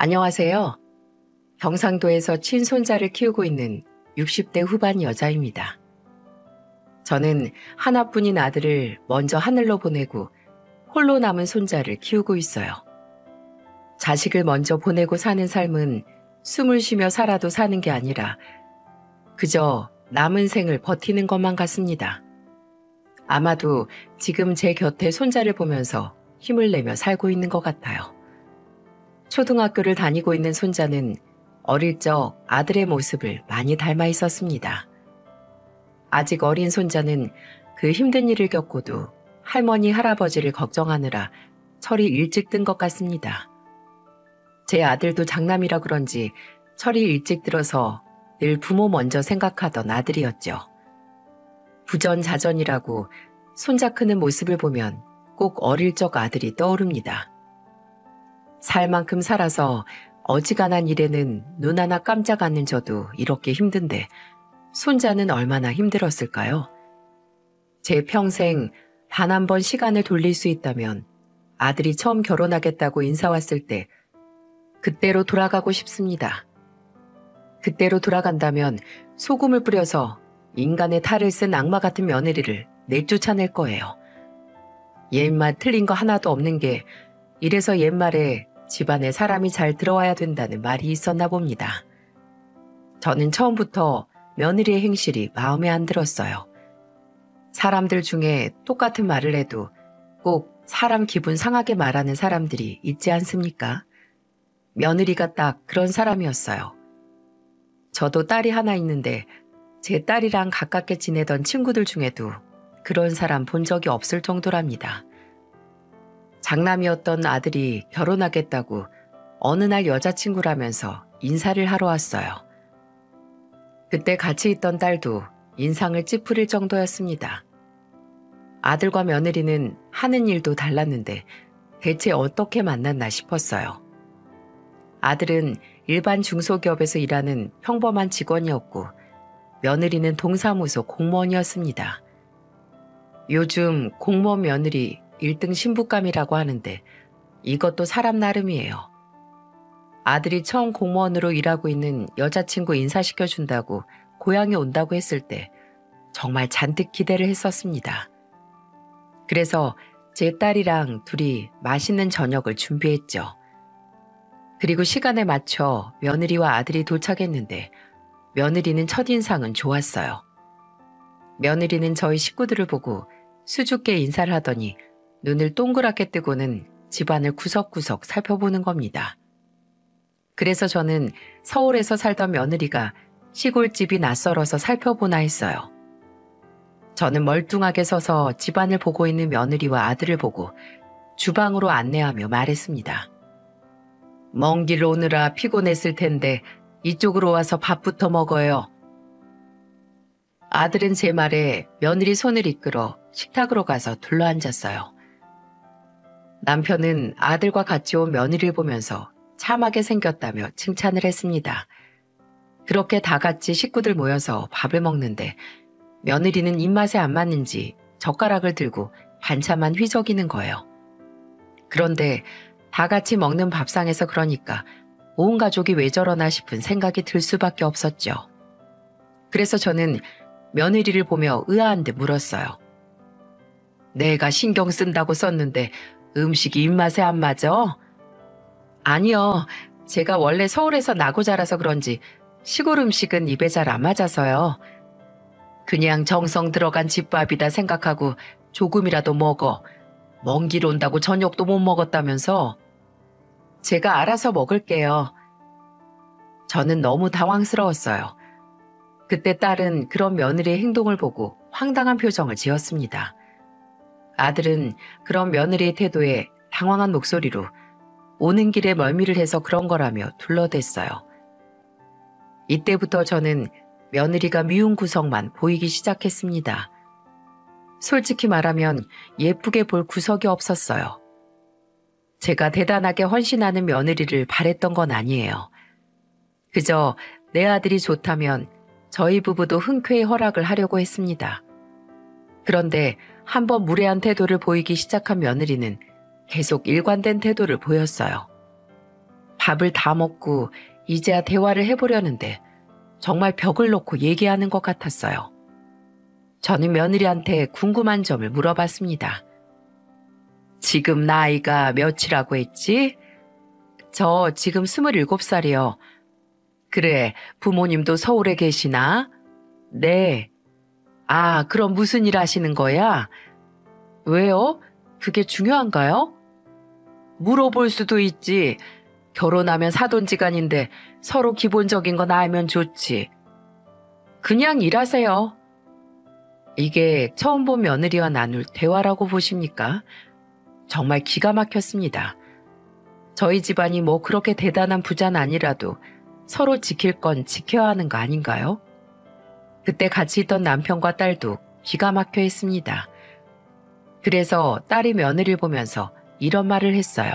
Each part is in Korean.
안녕하세요. 경상도에서 친손자를 키우고 있는 60대 후반 여자입니다. 저는 하나뿐인 아들을 먼저 하늘로 보내고 홀로 남은 손자를 키우고 있어요. 자식을 먼저 보내고 사는 삶은 숨을 쉬며 살아도 사는 게 아니라 그저 남은 생을 버티는 것만 같습니다. 아마도 지금 제 곁에 손자를 보면서 힘을 내며 살고 있는 것 같아요. 초등학교를 다니고 있는 손자는 어릴 적 아들의 모습을 많이 닮아 있었습니다. 아직 어린 손자는 그 힘든 일을 겪고도 할머니, 할아버지를 걱정하느라 철이 일찍 든 것 같습니다. 제 아들도 장남이라 그런지 철이 일찍 들어서 늘 부모 먼저 생각하던 아들이었죠. 부전자전이라고 손자 크는 모습을 보면 꼭 어릴 적 아들이 떠오릅니다. 살 만큼 살아서 어지간한 일에는 눈 하나 깜짝 않는 저도 이렇게 힘든데 손자는 얼마나 힘들었을까요? 제 평생 단 한 번 시간을 돌릴 수 있다면 아들이 처음 결혼하겠다고 인사 왔을 때 그때로 돌아가고 싶습니다. 그때로 돌아간다면 소금을 뿌려서 인간의 탈을 쓴 악마 같은 며느리를 내쫓아낼 거예요. 옛말 틀린 거 하나도 없는 게 이래서 옛말에 집안에 사람이 잘 들어와야 된다는 말이 있었나 봅니다. 저는 처음부터 며느리의 행실이 마음에 안 들었어요. 사람들 중에 똑같은 말을 해도 꼭 사람 기분 상하게 말하는 사람들이 있지 않습니까? 며느리가 딱 그런 사람이었어요. 저도 딸이 하나 있는데 제 딸이랑 가깝게 지내던 친구들 중에도 그런 사람 본 적이 없을 정도랍니다. 장남이었던 아들이 결혼하겠다고 어느 날 여자친구라면서 인사를 하러 왔어요. 그때 같이 있던 딸도 인상을 찌푸릴 정도였습니다. 아들과 며느리는 하는 일도 달랐는데 대체 어떻게 만났나 싶었어요. 아들은 일반 중소기업에서 일하는 평범한 직원이었고 며느리는 동사무소 공무원이었습니다. 요즘 공무원 며느리 1등 신부감이라고 하는데 이것도 사람 나름이에요. 아들이 처음 공무원으로 일하고 있는 여자친구 인사시켜준다고 고향에 온다고 했을 때 정말 잔뜩 기대를 했었습니다. 그래서 제 딸이랑 둘이 맛있는 저녁을 준비했죠. 그리고 시간에 맞춰 며느리와 아들이 도착했는데 며느리는 첫인상은 좋았어요. 며느리는 저희 식구들을 보고 수줍게 인사를 하더니 눈을 동그랗게 뜨고는 집안을 구석구석 살펴보는 겁니다. 그래서 저는 서울에서 살던 며느리가 시골집이 낯설어서 살펴보나 했어요. 저는 멀뚱하게 서서 집안을 보고 있는 며느리와 아들을 보고 주방으로 안내하며 말했습니다. 먼 길 오느라 피곤했을 텐데 이쪽으로 와서 밥부터 먹어요. 아들은 제 말에 며느리 손을 이끌어 식탁으로 가서 둘러앉았어요. 남편은 아들과 같이 온 며느리를 보면서 참하게 생겼다며 칭찬을 했습니다. 그렇게 다 같이 식구들 모여서 밥을 먹는데 며느리는 입맛에 안 맞는지 젓가락을 들고 반찬만 휘저기는 거예요. 그런데 다 같이 먹는 밥상에서 그러니까 온 가족이 왜 저러나 싶은 생각이 들 수밖에 없었죠. 그래서 저는 며느리를 보며 의아한 듯 물었어요. 내가 신경 쓴다고 썼는데 음식이 입맛에 안 맞아? 아니요. 제가 원래 서울에서 나고 자라서 그런지 시골 음식은 입에 잘 안 맞아서요. 그냥 정성 들어간 집밥이다 생각하고 조금이라도 먹어. 먼 길 온다고 저녁도 못 먹었다면서? 제가 알아서 먹을게요. 저는 너무 당황스러웠어요. 그때 딸은 그런 며느리의 행동을 보고 황당한 표정을 지었습니다. 아들은 그런 며느리의 태도에 당황한 목소리로 오는 길에 멀미를 해서 그런 거라며 둘러댔어요. 이때부터 저는 며느리가 미운 구석만 보이기 시작했습니다. 솔직히 말하면 예쁘게 볼 구석이 없었어요. 제가 대단하게 헌신하는 며느리를 바랬던 건 아니에요. 그저 내 아들이 좋다면 저희 부부도 흔쾌히 허락을 하려고 했습니다. 그런데 한번 무례한 태도를 보이기 시작한 며느리는 계속 일관된 태도를 보였어요. 밥을 다 먹고 이제야 대화를 해보려는데 정말 벽을 놓고 얘기하는 것 같았어요. 저는 며느리한테 궁금한 점을 물어봤습니다. 지금 나이가 몇이라고 했지? 저 지금 27살이요. 그래, 부모님도 서울에 계시나? 네. 아, 그럼 무슨 일 하시는 거야? 왜요? 그게 중요한가요? 물어볼 수도 있지. 결혼하면 사돈지간인데 서로 기본적인 건 알면 좋지. 그냥 일하세요. 이게 처음 본 며느리와 나눌 대화라고 보십니까? 정말 기가 막혔습니다. 저희 집안이 뭐 그렇게 대단한 부자는 아니라도 서로 지킬 건 지켜야 하는 거 아닌가요? 그때 같이 있던 남편과 딸도 기가 막혀 했습니다. 그래서 딸이 며느리를 보면서 이런 말을 했어요.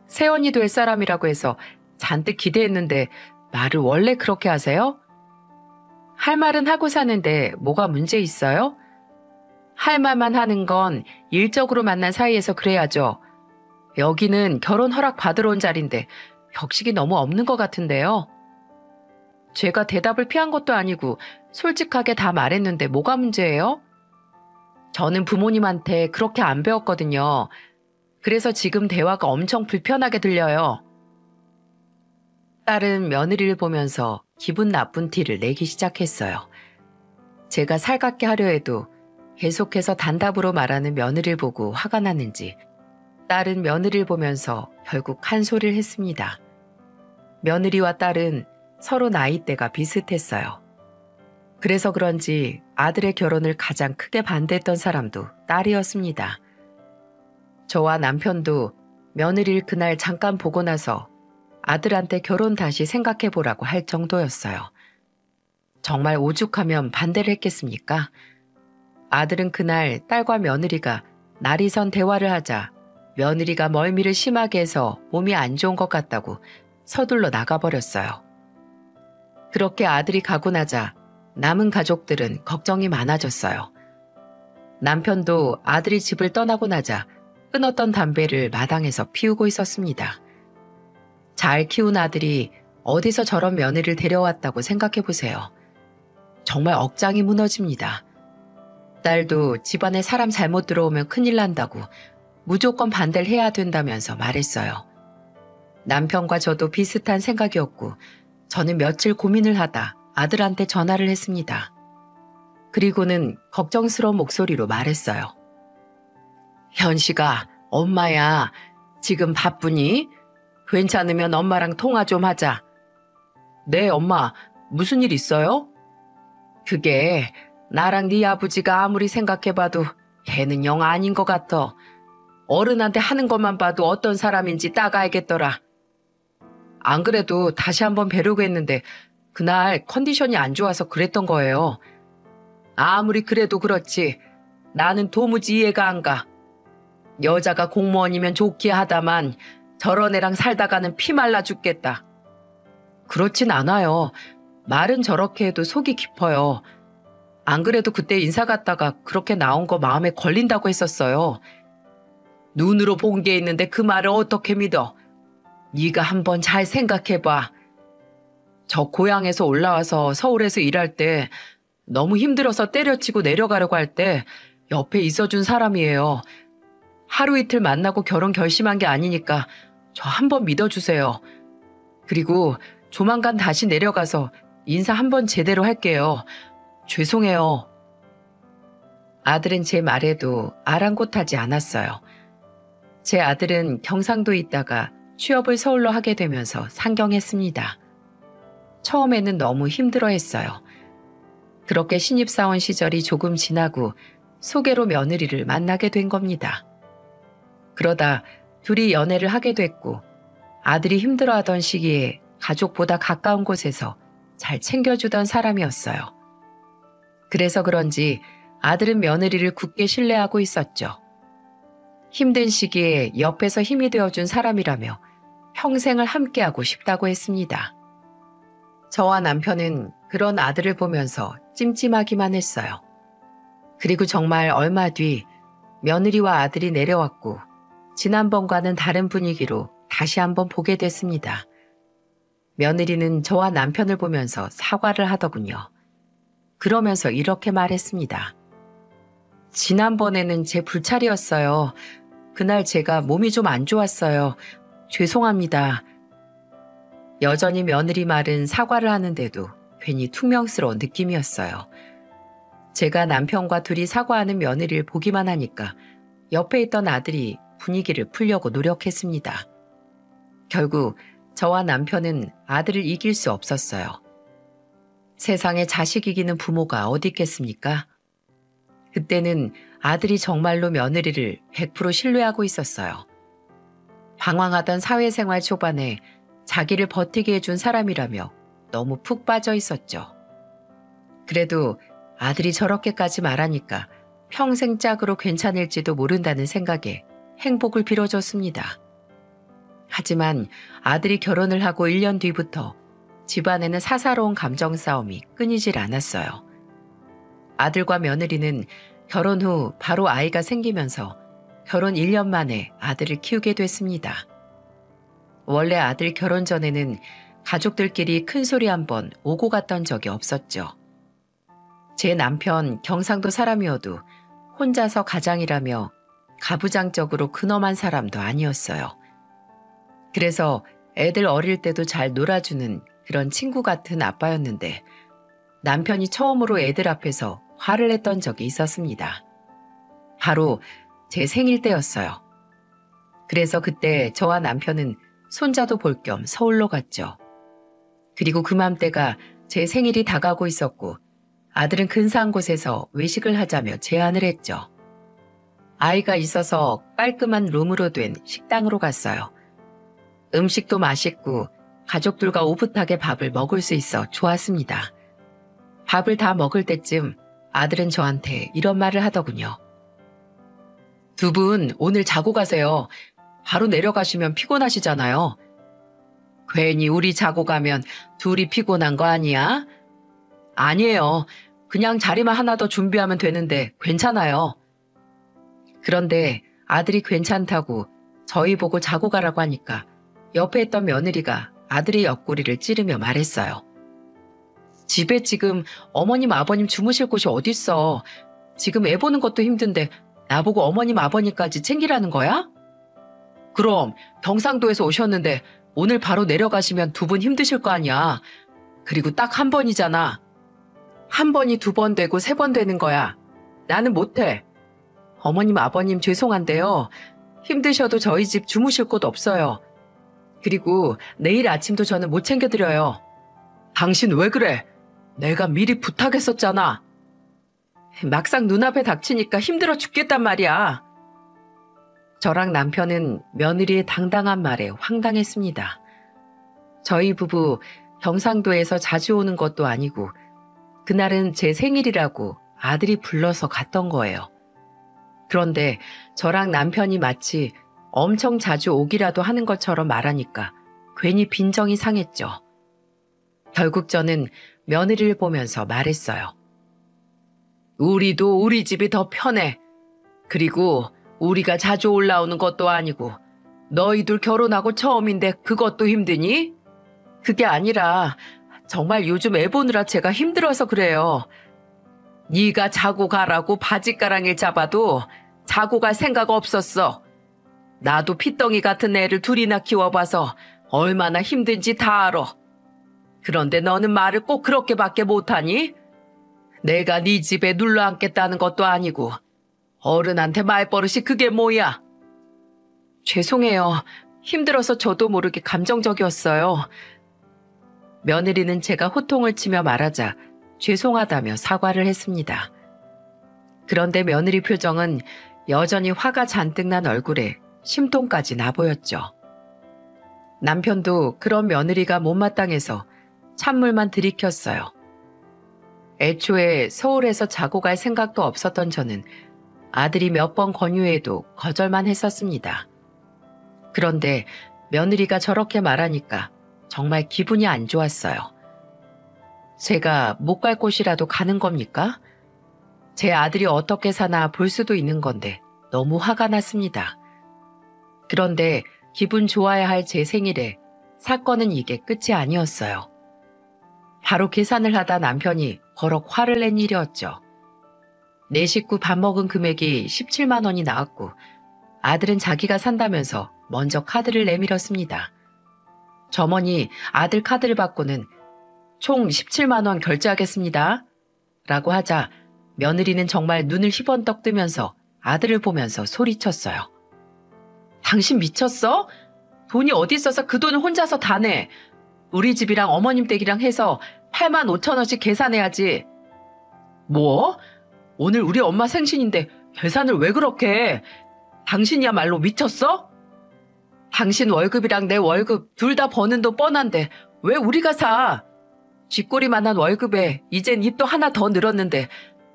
새언니 될 사람이라고 해서 잔뜩 기대했는데 말을 원래 그렇게 하세요? 할 말은 하고 사는데 뭐가 문제 있어요? 할 말만 하는 건 일적으로 만난 사이에서 그래야죠. 여기는 결혼 허락 받으러 온 자리인데 격식이 너무 없는 것 같은데요. 제가 대답을 피한 것도 아니고 솔직하게 다 말했는데 뭐가 문제예요? 저는 부모님한테 그렇게 안 배웠거든요. 그래서 지금 대화가 엄청 불편하게 들려요. 딸은 며느리를 보면서 기분 나쁜 티를 내기 시작했어요. 제가 살갑게 하려 해도 계속해서 단답으로 말하는 며느리를 보고 화가 났는지 딸은 며느리를 보면서 결국 한 소리를 했습니다. 며느리와 딸은 서로 나이대가 비슷했어요. 그래서 그런지 아들의 결혼을 가장 크게 반대했던 사람도 딸이었습니다. 저와 남편도 며느리를 그날 잠깐 보고 나서 아들한테 결혼 다시 생각해보라고 할 정도였어요. 정말 오죽하면 반대를 했겠습니까? 아들은 그날 딸과 며느리가 날이 선 대화를 하자 며느리가 멀미를 심하게 해서 몸이 안 좋은 것 같다고 서둘러 나가버렸어요. 그렇게 아들이 가고 나자 남은 가족들은 걱정이 많아졌어요. 남편도 아들이 집을 떠나고 나자 끊었던 담배를 마당에서 피우고 있었습니다. 잘 키운 아들이 어디서 저런 며느리를 데려왔다고 생각해보세요. 정말 억장이 무너집니다. 딸도 집안에 사람 잘못 들어오면 큰일 난다고 무조건 반대를 해야 된다면서 말했어요. 남편과 저도 비슷한 생각이었고 저는 며칠 고민을 하다 아들한테 전화를 했습니다. 그리고는 걱정스러운 목소리로 말했어요. 현식아, 엄마야. 지금 바쁘니? 괜찮으면 엄마랑 통화 좀 하자. 네, 엄마. 무슨 일 있어요? 그게 나랑 네 아버지가 아무리 생각해봐도 걔는 영 아닌 것 같아. 어른한테 하는 것만 봐도 어떤 사람인지 딱 알겠더라. 안 그래도 다시 한번 뵈려고 했는데 그날 컨디션이 안 좋아서 그랬던 거예요. 아무리 그래도 그렇지. 나는 도무지 이해가 안 가. 여자가 공무원이면 좋기야 하다만 저런 애랑 살다가는 피 말라 죽겠다. 그렇진 않아요. 말은 저렇게 해도 속이 깊어요. 안 그래도 그때 인사 갔다가 그렇게 나온 거 마음에 걸린다고 했었어요. 눈으로 본 게 있는데 그 말을 어떻게 믿어? 네가 한번 잘 생각해봐. 저 고향에서 올라와서 서울에서 일할 때 너무 힘들어서 때려치고 내려가려고 할 때 옆에 있어준 사람이에요. 하루 이틀 만나고 결혼 결심한 게 아니니까 저 한번 믿어주세요. 그리고 조만간 다시 내려가서 인사 한번 제대로 할게요. 죄송해요. 아들은 제 말에도 아랑곳하지 않았어요. 제 아들은 경상도에 있다가 취업을 서울로 하게 되면서 상경했습니다. 처음에는 너무 힘들어했어요. 그렇게 신입사원 시절이 조금 지나고 소개로 며느리를 만나게 된 겁니다. 그러다 둘이 연애를 하게 됐고 아들이 힘들어하던 시기에 가족보다 가까운 곳에서 잘 챙겨주던 사람이었어요. 그래서 그런지 아들은 며느리를 굳게 신뢰하고 있었죠. 힘든 시기에 옆에서 힘이 되어준 사람이라며 평생을 함께하고 싶다고 했습니다. 저와 남편은 그런 아들을 보면서 찜찜하기만 했어요. 그리고 정말 얼마 뒤 며느리와 아들이 내려왔고 지난번과는 다른 분위기로 다시 한번 보게 됐습니다. 며느리는 저와 남편을 보면서 사과를 하더군요. 그러면서 이렇게 말했습니다. 지난번에는 제 불찰이었어요. 그날 제가 몸이 좀 안 좋았어요. 죄송합니다. 여전히 며느리 말은 사과를 하는데도 괜히 퉁명스러운 느낌이었어요. 제가 남편과 둘이 사과하는 며느리를 보기만 하니까 옆에 있던 아들이 분위기를 풀려고 노력했습니다. 결국 저와 남편은 아들을 이길 수 없었어요. 세상에 자식 이기는 부모가 어디 있겠습니까? 그때는 아들이 정말로 며느리를 100% 신뢰하고 있었어요. 방황하던 사회생활 초반에 자기를 버티게 해준 사람이라며 너무 푹 빠져 있었죠. 그래도 아들이 저렇게까지 말하니까 평생 짝으로 괜찮을지도 모른다는 생각에 행복을 빌어줬습니다. 하지만 아들이 결혼을 하고 1년 뒤부터 집안에는 사사로운 감정 싸움이 끊이질 않았어요. 아들과 며느리는 결혼 후 바로 아이가 생기면서 결혼 1년 만에 아들을 키우게 됐습니다. 원래 아들 결혼 전에는 가족들끼리 큰 소리 한번 오고 갔던 적이 없었죠. 제 남편 경상도 사람이어도 혼자서 가장이라며 가부장적으로 근엄한 사람도 아니었어요. 그래서 애들 어릴 때도 잘 놀아주는 그런 친구 같은 아빠였는데 남편이 처음으로 애들 앞에서 화를 냈던 적이 있었습니다. 바로 제 생일 때였어요. 그래서 그때 저와 남편은 손자도 볼 겸 서울로 갔죠. 그리고 그맘때가 제 생일이 다가오고 있었고 아들은 근사한 곳에서 외식을 하자며 제안을 했죠. 아이가 있어서 깔끔한 룸으로 된 식당으로 갔어요. 음식도 맛있고 가족들과 오붓하게 밥을 먹을 수 있어 좋았습니다. 밥을 다 먹을 때쯤 아들은 저한테 이런 말을 하더군요. 두 분 오늘 자고 가세요. 바로 내려가시면 피곤하시잖아요. 괜히 우리 자고 가면 둘이 피곤한 거 아니야? 아니에요. 그냥 자리만 하나 더 준비하면 되는데 괜찮아요. 그런데 아들이 괜찮다고 저희 보고 자고 가라고 하니까 옆에 있던 며느리가 아들의 옆구리를 찌르며 말했어요. 집에 지금 어머님 아버님 주무실 곳이 어딨어. 지금 애 보는 것도 힘든데 나보고 어머님 아버님까지 챙기라는 거야? 그럼 경상도에서 오셨는데 오늘 바로 내려가시면 두 분 힘드실 거 아니야. 그리고 딱 한 번이잖아. 한 번이 두 번 되고 세 번 되는 거야. 나는 못해. 어머님 아버님 죄송한데요. 힘드셔도 저희 집 주무실 곳 없어요. 그리고 내일 아침도 저는 못 챙겨드려요. 당신 왜 그래? 내가 미리 부탁했었잖아. 막상 눈앞에 닥치니까 힘들어 죽겠단 말이야. 저랑 남편은 며느리의 당당한 말에 황당했습니다. 저희 부부 경상도에서 자주 오는 것도 아니고 그날은 제 생일이라고 아들이 불러서 갔던 거예요. 그런데 저랑 남편이 마치 엄청 자주 오기라도 하는 것처럼 말하니까 괜히 빈정이 상했죠. 결국 저는 며느리를 보면서 말했어요. 우리도 우리 집이 더 편해. 그리고 우리가 자주 올라오는 것도 아니고 너희들 결혼하고 처음인데 그것도 힘드니? 그게 아니라 정말 요즘 애 보느라 제가 힘들어서 그래요. 네가 자고 가라고 바짓가랑이를 잡아도 자고 갈 생각 없었어. 나도 핏덩이 같은 애를 둘이나 키워봐서 얼마나 힘든지 다 알아. 그런데 너는 말을 꼭 그렇게밖에 못하니? 내가 네 집에 눌러앉겠다는 것도 아니고 어른한테 말버릇이 그게 뭐야? 죄송해요. 힘들어서 저도 모르게 감정적이었어요. 며느리는 제가 호통을 치며 말하자 죄송하다며 사과를 했습니다. 그런데 며느리 표정은 여전히 화가 잔뜩 난 얼굴에 심통까지 나보였죠. 남편도 그런 며느리가 못마땅해서 찬물만 들이켰어요. 애초에 서울에서 자고 갈 생각도 없었던 저는 아들이 몇 번 권유해도 거절만 했었습니다. 그런데 며느리가 저렇게 말하니까 정말 기분이 안 좋았어요. 제가 못 갈 곳이라도 가는 겁니까? 제 아들이 어떻게 사나 볼 수도 있는 건데 너무 화가 났습니다. 그런데 기분 좋아야 할 제 생일에 사건은 이게 끝이 아니었어요. 바로 계산을 하다 남편이 버럭 화를 낸 일이었죠. 내 식구 밥 먹은 금액이 17만 원이 나왔고 아들은 자기가 산다면서 먼저 카드를 내밀었습니다. 점원이 아들 카드를 받고는 총 17만 원 결제하겠습니다. 라고 하자 며느리는 정말 눈을 희번떡 뜨면서 아들을 보면서 소리쳤어요. 당신 미쳤어? 돈이 어디 있어서 그 돈을 혼자서 다 내. 우리 집이랑 어머님 댁이랑 해서 8만 5천 원씩 계산해야지. 뭐? 오늘 우리 엄마 생신인데 계산을 왜 그렇게 해? 당신이야말로 미쳤어? 당신 월급이랑 내 월급 둘 다 버는 돈 뻔한데 왜 우리가 사? 쥐꼬리만한 월급에 이젠 입도 하나 더 늘었는데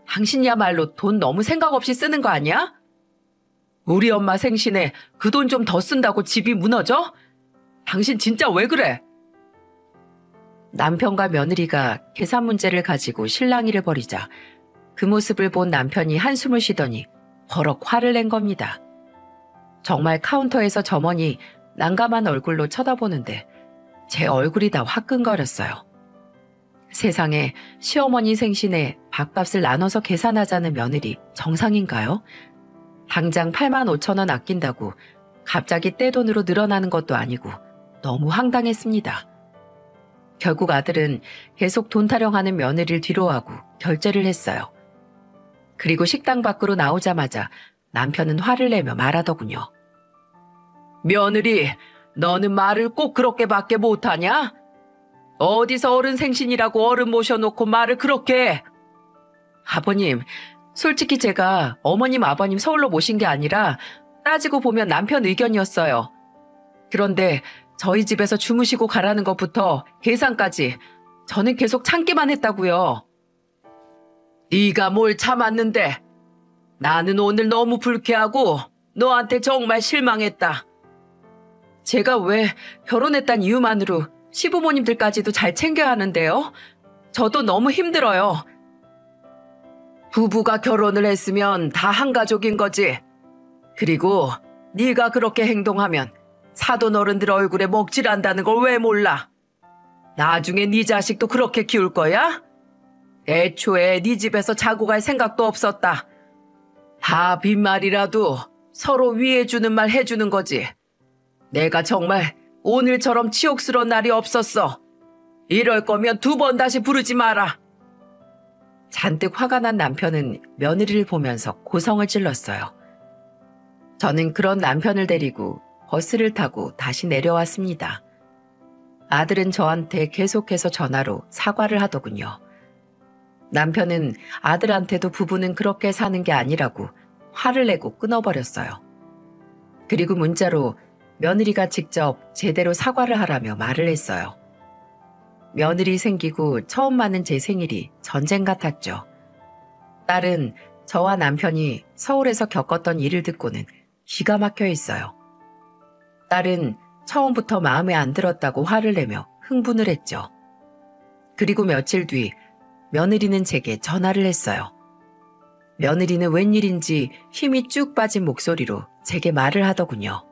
당신이야말로 돈 너무 생각 없이 쓰는 거 아니야? 우리 엄마 생신에 그 돈 좀 더 쓴다고 집이 무너져? 당신 진짜 왜 그래? 남편과 며느리가 계산 문제를 가지고 실랑이를 벌이자 그 모습을 본 남편이 한숨을 쉬더니 버럭 화를 낸 겁니다. 정말 카운터에서 점원이 난감한 얼굴로 쳐다보는데 제 얼굴이 다 화끈거렸어요. 세상에 시어머니 생신에 밥값을 나눠서 계산하자는 며느리 정상인가요? 당장 8만 5천 원 아낀다고 갑자기 떼돈으로 늘어나는 것도 아니고 너무 황당했습니다. 결국 아들은 계속 돈 타령하는 며느리를 뒤로하고 결제를 했어요. 그리고 식당 밖으로 나오자마자 남편은 화를 내며 말하더군요. 며느리, 너는 말을 꼭 그렇게밖에 못하냐? 어디서 어른 생신이라고 어른 모셔놓고 말을 그렇게 해? 아버님, 솔직히 제가 어머님 아버님 서울로 모신 게 아니라 따지고 보면 남편 의견이었어요. 그런데 저희 집에서 주무시고 가라는 것부터 계산까지 저는 계속 참기만 했다고요. 네가 뭘 참았는데? 나는 오늘 너무 불쾌하고 너한테 정말 실망했다. 제가 왜 결혼했단 이유만으로 시부모님들까지도 잘 챙겨야 하는데요? 저도 너무 힘들어요. 부부가 결혼을 했으면 다 한 가족인 거지. 그리고 네가 그렇게 행동하면 사돈 어른들 얼굴에 먹칠한다는 걸 왜 몰라? 나중에 네 자식도 그렇게 키울 거야? 애초에 네 집에서 자고 갈 생각도 없었다. 다 빈말이라도 서로 위해주는 말 해주는 거지. 내가 정말 오늘처럼 치욕스러운 날이 없었어. 이럴 거면 2번 다시 부르지 마라. 잔뜩 화가 난 남편은 며느리를 보면서 고성을 찔렀어요. 저는 그런 남편을 데리고 버스를 타고 다시 내려왔습니다. 아들은 저한테 계속해서 전화로 사과를 하더군요. 남편은 아들한테도 부부는 그렇게 사는 게 아니라고 화를 내고 끊어버렸어요. 그리고 문자로 며느리가 직접 제대로 사과를 하라며 말을 했어요. 며느리 생기고 처음 맞는 제 생일이 전쟁 같았죠. 딸은 저와 남편이 서울에서 겪었던 일을 듣고는 기가 막혀 있어요. 딸은 처음부터 마음에 안 들었다고 화를 내며 흥분을 했죠. 그리고 며칠 뒤 며느리는 제게 전화를 했어요. 며느리는 웬일인지 힘이 쭉 빠진 목소리로 제게 말을 하더군요.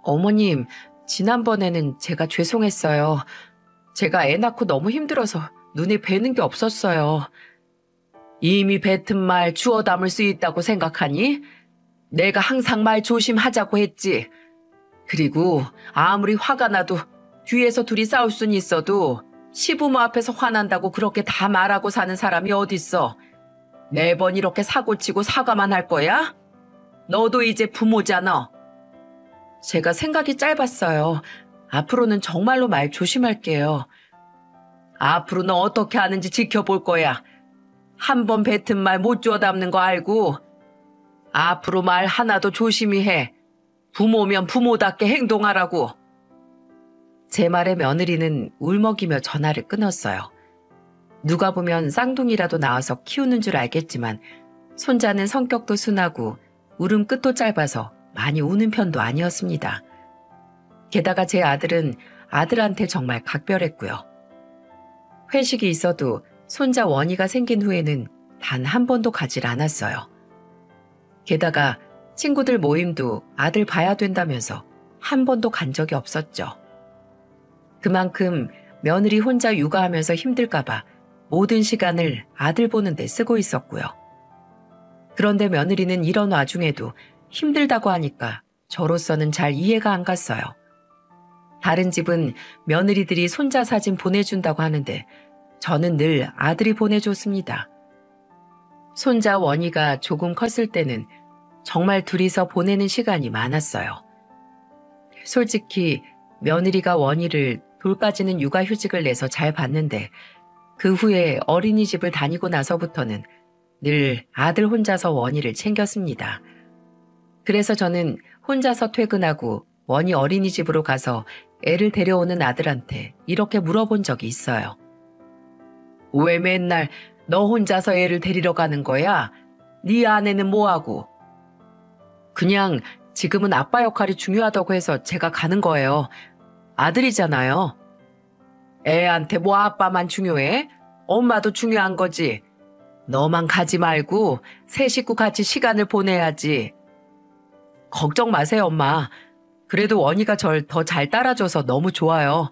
어머님, 지난번에는 제가 죄송했어요. 제가 애 낳고 너무 힘들어서 눈에 뵈는 게 없었어요. 이미 뱉은 말 주워 담을 수 있다고 생각하니? 내가 항상 말 조심하자고 했지. 그리고 아무리 화가 나도 뒤에서 둘이 싸울 순 있어도 시부모 앞에서 화난다고 그렇게 다 말하고 사는 사람이 어딨어. 매번 이렇게 사고치고 사과만 할 거야? 너도 이제 부모잖아. 제가 생각이 짧았어요. 앞으로는 정말로 말 조심할게요. 앞으로는 어떻게 하는지 지켜볼 거야. 한 번 뱉은 말 못 주워 담는 거 알고 앞으로 말 하나도 조심히 해. 부모면 부모답게 행동하라고. 제 말에 며느리는 울먹이며 전화를 끊었어요. 누가 보면 쌍둥이라도 낳아서 키우는 줄 알겠지만 손자는 성격도 순하고 울음 끝도 짧아서 많이 우는 편도 아니었습니다. 게다가 제 아들은 아들한테 정말 각별했고요. 회식이 있어도 손자 원희가 생긴 후에는 단 한 번도 가질 않았어요. 게다가 친구들 모임도 아들 봐야 된다면서 한 번도 간 적이 없었죠. 그만큼 며느리 혼자 육아하면서 힘들까봐 모든 시간을 아들 보는 데 쓰고 있었고요. 그런데 며느리는 이런 와중에도 힘들다고 하니까 저로서는 잘 이해가 안 갔어요. 다른 집은 며느리들이 손자 사진 보내준다고 하는데 저는 늘 아들이 보내줬습니다. 손자 원희가 조금 컸을 때는 정말 둘이서 보내는 시간이 많았어요. 솔직히 며느리가 원희를 돌까지는 육아휴직을 내서 잘 봤는데 그 후에 어린이집을 다니고 나서부터는 늘 아들 혼자서 원희를 챙겼습니다. 그래서 저는 혼자서 퇴근하고 원희 어린이집으로 가서 애를 데려오는 아들한테 이렇게 물어본 적이 있어요. 왜 맨날 너 혼자서 애를 데리러 가는 거야? 네 아내는 뭐하고? 그냥 지금은 아빠 역할이 중요하다고 해서 제가 가는 거예요. 아들이잖아요. 애한테 뭐 아빠만 중요해? 엄마도 중요한 거지. 너만 가지 말고 세 식구 같이 시간을 보내야지. 걱정 마세요, 엄마. 그래도 원희가 절 더 잘 따라줘서 너무 좋아요.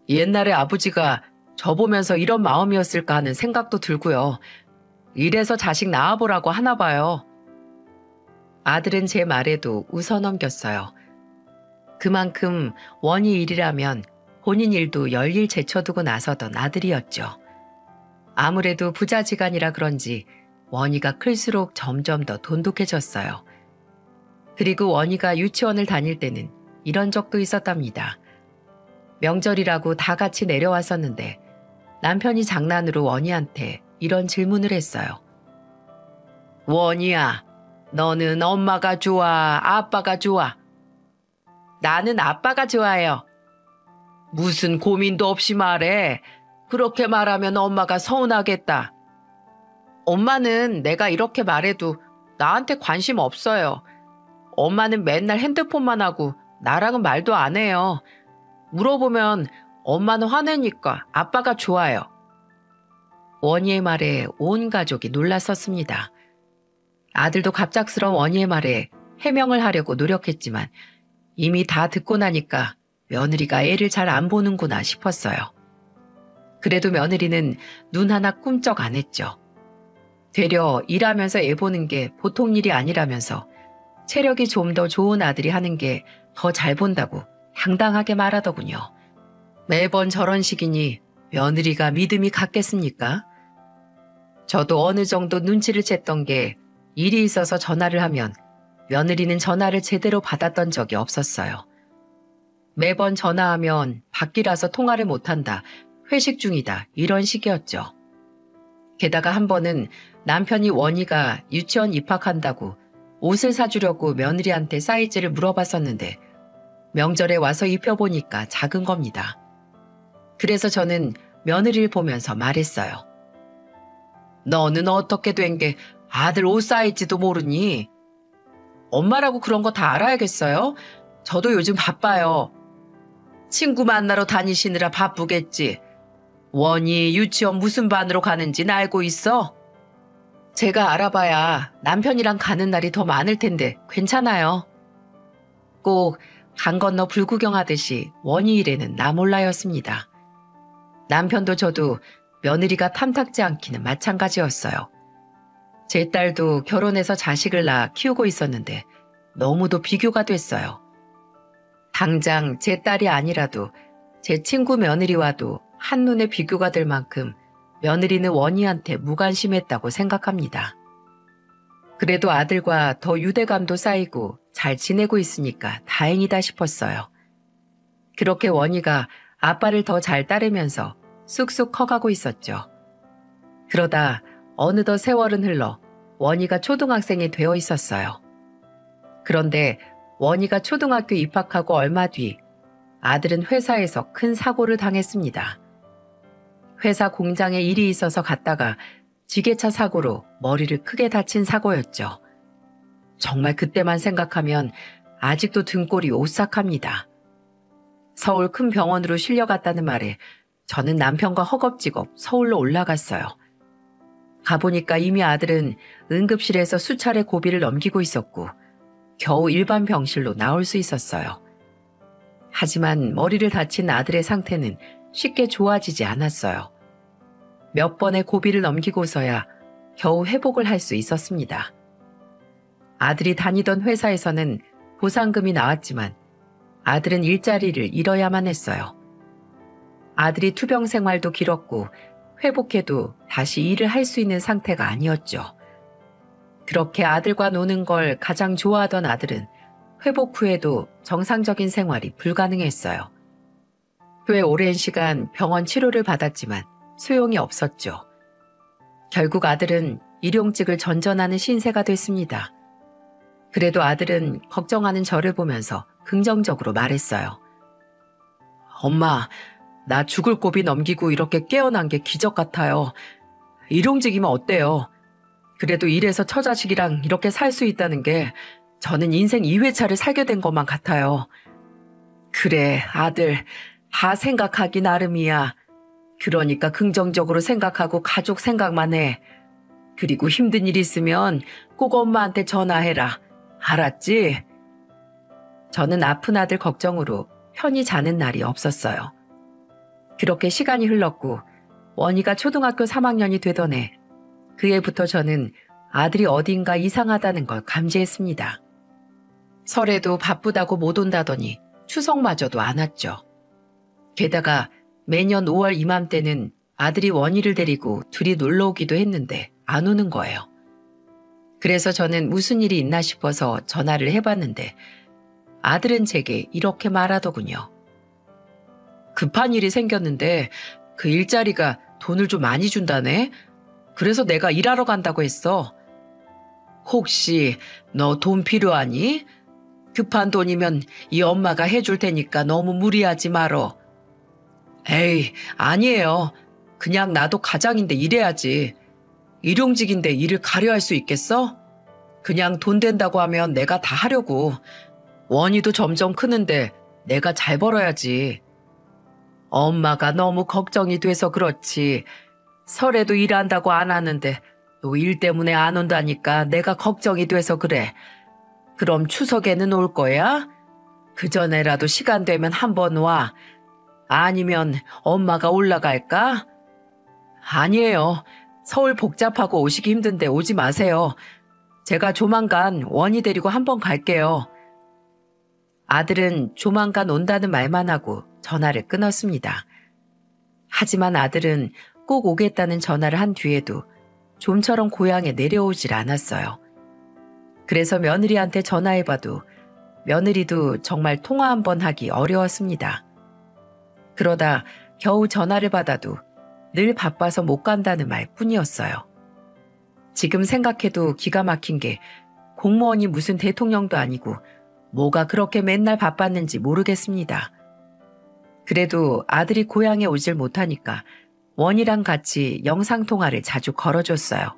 옛날에 아버지가 저 보면서 이런 마음이었을까 하는 생각도 들고요. 이래서 자식 낳아보라고 하나 봐요. 아들은 제 말에도 웃어넘겼어요. 그만큼 원희 일이라면 본인 일도 열일 제쳐두고 나서던 아들이었죠. 아무래도 부자지간이라 그런지 원희가 클수록 점점 더 돈독해졌어요. 그리고 원희가 유치원을 다닐 때는 이런 적도 있었답니다. 명절이라고 다 같이 내려왔었는데 남편이 장난으로 원희한테 이런 질문을 했어요. 원희야, 너는 엄마가 좋아, 아빠가 좋아? 나는 아빠가 좋아요. 무슨 고민도 없이 말해. 그렇게 말하면 엄마가 서운하겠다. 엄마는 내가 이렇게 말해도 나한테 관심 없어요. 엄마는 맨날 핸드폰만 하고 나랑은 말도 안 해요. 물어보면 엄마는 화내니까 아빠가 좋아요. 원희의 말에 온 가족이 놀랐었습니다. 아들도 갑작스러운 원희의 말에 해명을 하려고 노력했지만 이미 다 듣고 나니까 며느리가 애를 잘 안 보는구나 싶었어요. 그래도 며느리는 눈 하나 꿈쩍 안 했죠. 되려 일하면서 애 보는 게 보통 일이 아니라면서 체력이 좀 더 좋은 아들이 하는 게 더 잘 본다고 당당하게 말하더군요. 매번 저런 식이니 며느리가 믿음이 갔겠습니까? 저도 어느 정도 눈치를 챘던 게 일이 있어서 전화를 하면 며느리는 전화를 제대로 받았던 적이 없었어요. 매번 전화하면 밖이라서 통화를 못한다, 회식 중이다 이런 식이었죠. 게다가 한 번은 남편이 원희가 유치원 입학한다고 옷을 사주려고 며느리한테 사이즈를 물어봤었는데 명절에 와서 입혀보니까 작은 겁니다. 그래서 저는 며느리를 보면서 말했어요. 너는 어떻게 된 게 아들 옷 사이즈도 모르니? 엄마라고 그런 거 다 알아야겠어요? 저도 요즘 바빠요. 친구 만나러 다니시느라 바쁘겠지. 원희 유치원 무슨 반으로 가는지는 알고 있어? 제가 알아봐야 남편이랑 가는 날이 더 많을 텐데 괜찮아요. 꼭 강 건너 불구경하듯이 원희 일에는 나 몰라였습니다. 남편도 저도 며느리가 탐탁지 않기는 마찬가지였어요. 제 딸도 결혼해서 자식을 낳아 키우고 있었는데 너무도 비교가 됐어요. 당장 제 딸이 아니라도 제 친구 며느리와도 한눈에 비교가 될 만큼 며느리는 원희한테 무관심했다고 생각합니다. 그래도 아들과 더 유대감도 쌓이고 잘 지내고 있으니까 다행이다 싶었어요. 그렇게 원희가 아빠를 더 잘 따르면서 쑥쑥 커가고 있었죠. 그러다 어느덧 세월은 흘러 원희가 초등학생이 되어 있었어요. 그런데 원희가 초등학교 입학하고 얼마 뒤 아들은 회사에서 큰 사고를 당했습니다. 회사 공장에 일이 있어서 갔다가 지게차 사고로 머리를 크게 다친 사고였죠. 정말 그때만 생각하면 아직도 등골이 오싹합니다. 서울 큰 병원으로 실려갔다는 말에 저는 남편과 허겁지겁 서울로 올라갔어요. 가보니까 이미 아들은 응급실에서 수차례 고비를 넘기고 있었고 겨우 일반 병실로 나올 수 있었어요. 하지만 머리를 다친 아들의 상태는 쉽게 좋아지지 않았어요. 몇 번의 고비를 넘기고서야 겨우 회복을 할 수 있었습니다. 아들이 다니던 회사에서는 보상금이 나왔지만 아들은 일자리를 잃어야만 했어요. 아들이 투병 생활도 길었고 회복해도 다시 일을 할 수 있는 상태가 아니었죠. 그렇게 아들과 노는 걸 가장 좋아하던 아들은 회복 후에도 정상적인 생활이 불가능했어요. 꽤 오랜 시간 병원 치료를 받았지만 소용이 없었죠. 결국 아들은 일용직을 전전하는 신세가 됐습니다. 그래도 아들은 걱정하는 저를 보면서 긍정적으로 말했어요. 엄마, 나 죽을 고비 넘기고 이렇게 깨어난 게 기적 같아요. 일용직이면 어때요? 그래도 이래서 처자식이랑 이렇게 살 수 있다는 게 저는 인생 2회차를 살게 된 것만 같아요. 그래, 아들, 다 생각하기 나름이야. 그러니까 긍정적으로 생각하고 가족 생각만 해. 그리고 힘든 일 있으면 꼭 엄마한테 전화해라. 알았지? 저는 아픈 아들 걱정으로 편히 자는 날이 없었어요. 그렇게 시간이 흘렀고 원희가 초등학교 3학년이 되던 해, 그 해부터 저는 아들이 어딘가 이상하다는 걸 감지했습니다. 설에도 바쁘다고 못 온다더니 추석마저도 안 왔죠. 게다가 매년 5월 이맘때는 아들이 원희를 데리고 둘이 놀러 오기도 했는데 안 오는 거예요. 그래서 저는 무슨 일이 있나 싶어서 전화를 해봤는데 아들은 제게 이렇게 말하더군요. 급한 일이 생겼는데 그 일자리가 돈을 좀 많이 준다네? 그래서 내가 일하러 간다고 했어. 혹시 너 돈 필요하니? 급한 돈이면 이 엄마가 해줄 테니까 너무 무리하지 말어. 에이, 아니에요. 그냥 나도 가장인데 일해야지. 일용직인데 일을 가려 할 수 있겠어? 그냥 돈 된다고 하면 내가 다 하려고. 원희도 점점 크는데 내가 잘 벌어야지. 엄마가 너무 걱정이 돼서 그렇지. 설에도 일한다고 안 하는데 또 일 때문에 안 온다니까 내가 걱정이 돼서 그래. 그럼 추석에는 올 거야? 그전에라도 시간 되면 한번 와. 아니면 엄마가 올라갈까? 아니에요. 서울 복잡하고 오시기 힘든데 오지 마세요. 제가 조만간 원희 데리고 한번 갈게요. 아들은 조만간 온다는 말만 하고 전화를 끊었습니다. 하지만 아들은 꼭 오겠다는 전화를 한 뒤에도 좀처럼 고향에 내려오질 않았어요. 그래서 며느리한테 전화해봐도 며느리도 정말 통화 한번 하기 어려웠습니다. 그러다 겨우 전화를 받아도 늘 바빠서 못 간다는 말뿐이었어요. 지금 생각해도 기가 막힌 게 공무원이 무슨 대통령도 아니고 뭐가 그렇게 맨날 바빴는지 모르겠습니다. 그래도 아들이 고향에 오질 못하니까 원이랑 같이 영상통화를 자주 걸어줬어요.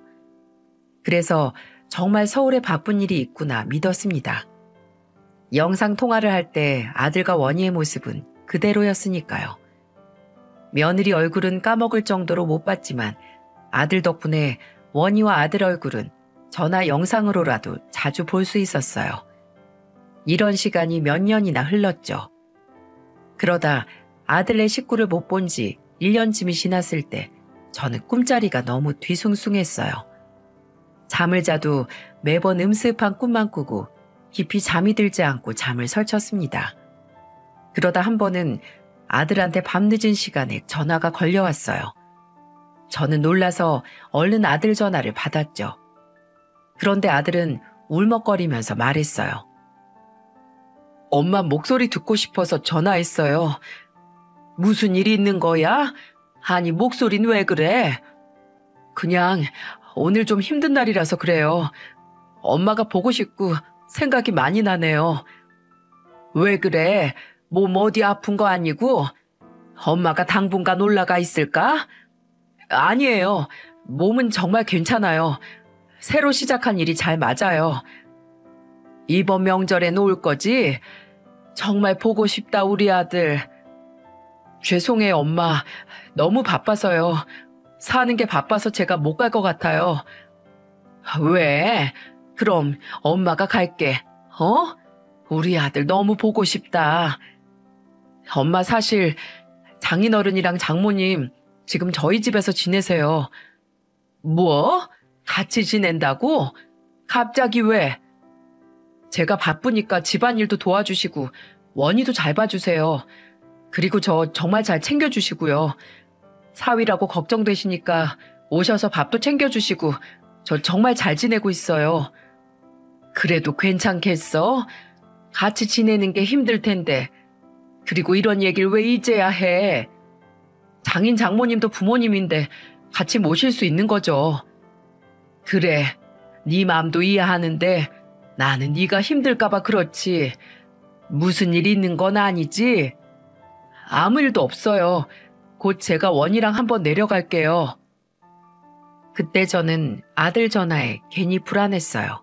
그래서 정말 서울에 바쁜 일이 있구나 믿었습니다. 영상통화를 할 때 아들과 원희의 모습은 그대로였으니까요. 며느리 얼굴은 까먹을 정도로 못 봤지만 아들 덕분에 원희와 아들 얼굴은 전화 영상으로라도 자주 볼 수 있었어요. 이런 시간이 몇 년이나 흘렀죠. 그러다 아들네 식구를 못 본 지 1년쯤이 지났을 때 저는 꿈자리가 너무 뒤숭숭했어요. 잠을 자도 매번 음습한 꿈만 꾸고 깊이 잠이 들지 않고 잠을 설쳤습니다. 그러다 한 번은 아들한테 밤늦은 시간에 전화가 걸려왔어요. 저는 놀라서 얼른 아들 전화를 받았죠. 그런데 아들은 울먹거리면서 말했어요. 엄마 목소리 듣고 싶어서 전화했어요. 무슨 일이 있는 거야? 아니, 목소린 왜 그래? 그냥 오늘 좀 힘든 날이라서 그래요. 엄마가 보고 싶고 생각이 많이 나네요. 왜 그래? 몸 어디 아픈 거 아니고? 엄마가 당분간 올라가 있을까? 아니에요. 몸은 정말 괜찮아요. 새로 시작한 일이 잘 맞아요. 이번 명절엔 올 거지? 정말 보고 싶다, 우리 아들. 죄송해요, 엄마. 너무 바빠서요. 사는 게 바빠서 제가 못 갈 것 같아요. 왜? 그럼 엄마가 갈게. 어? 우리 아들 너무 보고 싶다. 엄마 사실 장인어른이랑 장모님 지금 저희 집에서 지내세요. 뭐? 같이 지낸다고? 갑자기 왜? 제가 바쁘니까 집안일도 도와주시고 원희도 잘 봐주세요. 그리고 저 정말 잘 챙겨주시고요. 사위라고 걱정되시니까 오셔서 밥도 챙겨주시고 저 정말 잘 지내고 있어요. 그래도 괜찮겠어? 같이 지내는 게 힘들 텐데. 그리고 이런 얘기를 왜 이제야 해? 장인 장모님도 부모님인데 같이 모실 수 있는 거죠. 그래, 네 마음도 이해하는데 나는 네가 힘들까 봐 그렇지. 무슨 일 있는 건 아니지? 아무 일도 없어요. 곧 제가 원이랑 한번 내려갈게요. 그때 저는 아들 전화에 괜히 불안했어요.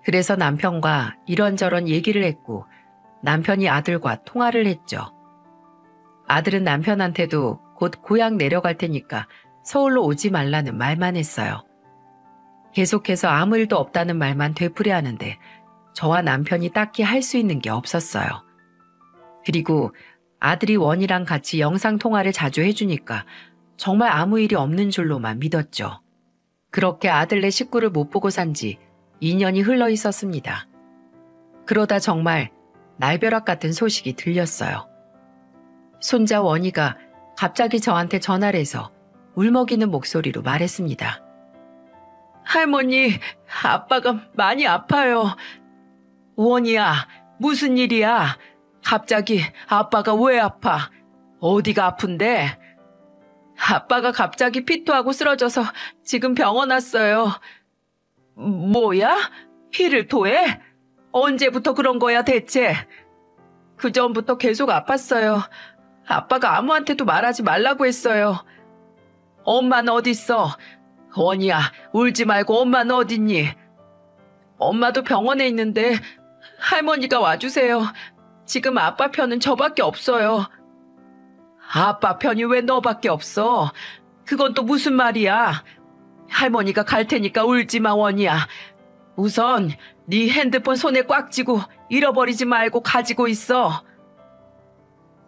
그래서 남편과 이런저런 얘기를 했고 남편이 아들과 통화를 했죠. 아들은 남편한테도 곧 고향 내려갈 테니까 서울로 오지 말라는 말만 했어요. 계속해서 아무 일도 없다는 말만 되풀이하는데 저와 남편이 딱히 할 수 있는 게 없었어요. 그리고 아들이 원이랑 같이 영상통화를 자주 해주니까 정말 아무 일이 없는 줄로만 믿었죠. 그렇게 아들네 식구를 못 보고 산 지 2년이 흘러 있었습니다. 그러다 정말 날벼락 같은 소식이 들렸어요. 손자 원희가 갑자기 저한테 전화를 해서 울먹이는 목소리로 말했습니다. 할머니, 아빠가 많이 아파요. 원희야, 무슨 일이야? 갑자기 아빠가 왜 아파? 어디가 아픈데? 아빠가 갑자기 피토하고 쓰러져서 지금 병원 왔어요. 뭐야? 피를 토해? 언제부터 그런 거야 대체? 그전부터 계속 아팠어요. 아빠가 아무한테도 말하지 말라고 했어요. 엄마는 어딨어? 원희야, 울지 말고 엄마는 어딨니? 엄마도 병원에 있는데 할머니가 와주세요. 지금 아빠 편은 저밖에 없어요. 아빠 편이 왜 너밖에 없어? 그건 또 무슨 말이야? 할머니가 갈 테니까 울지 마, 원희야. 우선 네 핸드폰 손에 꽉 쥐고 잃어버리지 말고 가지고 있어.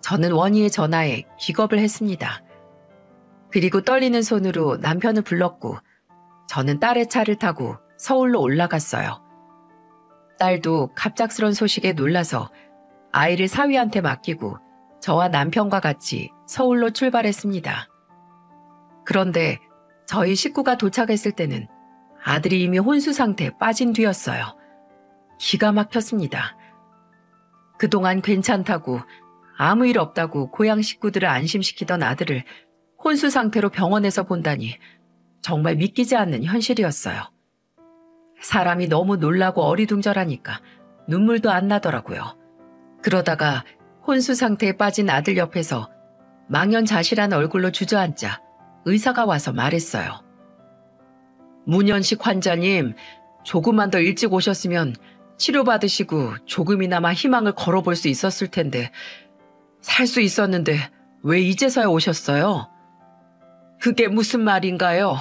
저는 원희의 전화에 기겁을 했습니다. 그리고 떨리는 손으로 남편을 불렀고 저는 딸의 차를 타고 서울로 올라갔어요. 딸도 갑작스런 소식에 놀라서 아이를 사위한테 맡기고 저와 남편과 같이 서울로 출발했습니다. 그런데 저희 식구가 도착했을 때는 아들이 이미 혼수 상태에 빠진 뒤였어요. 기가 막혔습니다. 그동안 괜찮다고 아무 일 없다고 고향 식구들을 안심시키던 아들을 혼수 상태로 병원에서 본다니 정말 믿기지 않는 현실이었어요. 사람이 너무 놀라고 어리둥절하니까 눈물도 안 나더라고요. 그러다가 혼수 상태에 빠진 아들 옆에서 망연자실한 얼굴로 주저앉자 의사가 와서 말했어요. 문현식 환자님, 조금만 더 일찍 오셨으면 치료받으시고 조금이나마 희망을 걸어볼 수 있었을 텐데 살 수 있었는데 왜 이제서야 오셨어요? 그게 무슨 말인가요?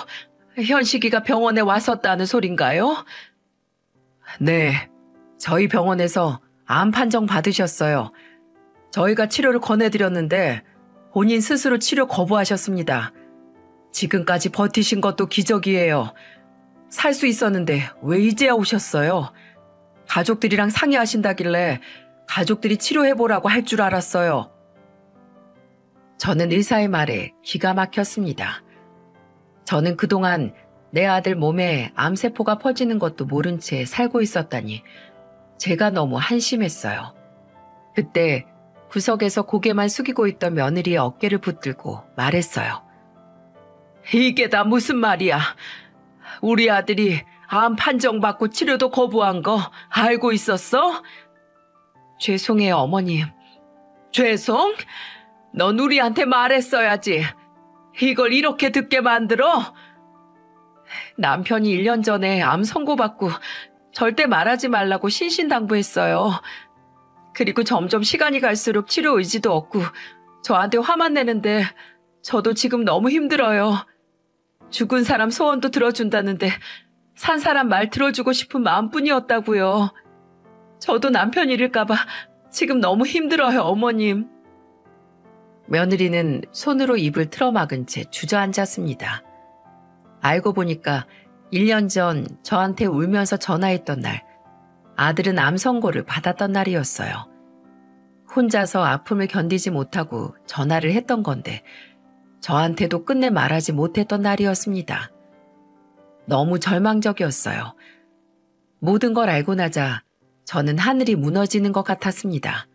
현식이가 병원에 왔었다는 소린가요? 네, 저희 병원에서 암 판정 받으셨어요. 저희가 치료를 권해드렸는데 본인 스스로 치료 거부하셨습니다. 지금까지 버티신 것도 기적이에요. 살 수 있었는데 왜 이제야 오셨어요? 가족들이랑 상의하신다길래 가족들이 치료해보라고 할 줄 알았어요. 저는 의사의 말에 기가 막혔습니다. 저는 그동안 내 아들 몸에 암세포가 퍼지는 것도 모른 채 살고 있었다니 제가 너무 한심했어요. 그때 구석에서 고개만 숙이고 있던 며느리의 어깨를 붙들고 말했어요. 이게 다 무슨 말이야? 우리 아들이 암 판정받고 치료도 거부한 거 알고 있었어? 죄송해요, 어머님. 죄송? 넌 우리한테 말했어야지. 이걸 이렇게 듣게 만들어? 남편이 1년 전에 암 선고받고 절대 말하지 말라고 신신당부했어요. 그리고 점점 시간이 갈수록 치료 의지도 없고 저한테 화만 내는데 저도 지금 너무 힘들어요. 죽은 사람 소원도 들어준다는데 산 사람 말 들어주고 싶은 마음뿐이었다고요. 저도 남편 잃을까봐 지금 너무 힘들어요, 어머님. 며느리는 손으로 입을 틀어막은 채 주저앉았습니다. 알고 보니까 1년 전 저한테 울면서 전화했던 날, 아들은 암 선고를 받았던 날이었어요. 혼자서 아픔을 견디지 못하고 전화를 했던 건데 저한테도 끝내 말하지 못했던 날이었습니다. 너무 절망적이었어요. 모든 걸 알고 나자 저는 하늘이 무너지는 것 같았습니다.